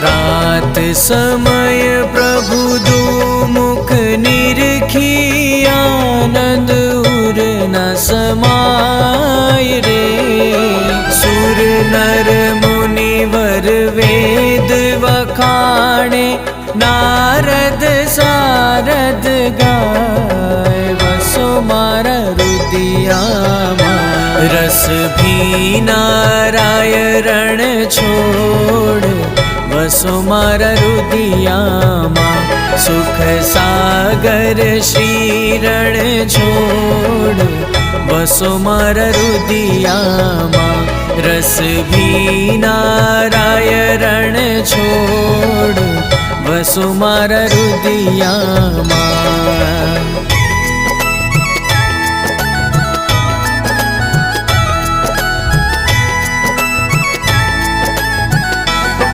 प्रात समय प्रभु दुमुख निरखी आनंद उर न समाय रे। सुर नर मुनिवर वेद वखाणे नारद सारद गाय। वसो मारा रुदियामा रस भीना राय रण छोड़। वसो मारा रुदियामा सुख सागर श्री रण छोड़। वसो मारा रुदियामा रस भीना राय रण छोड़। वसो मारा रुदियामा।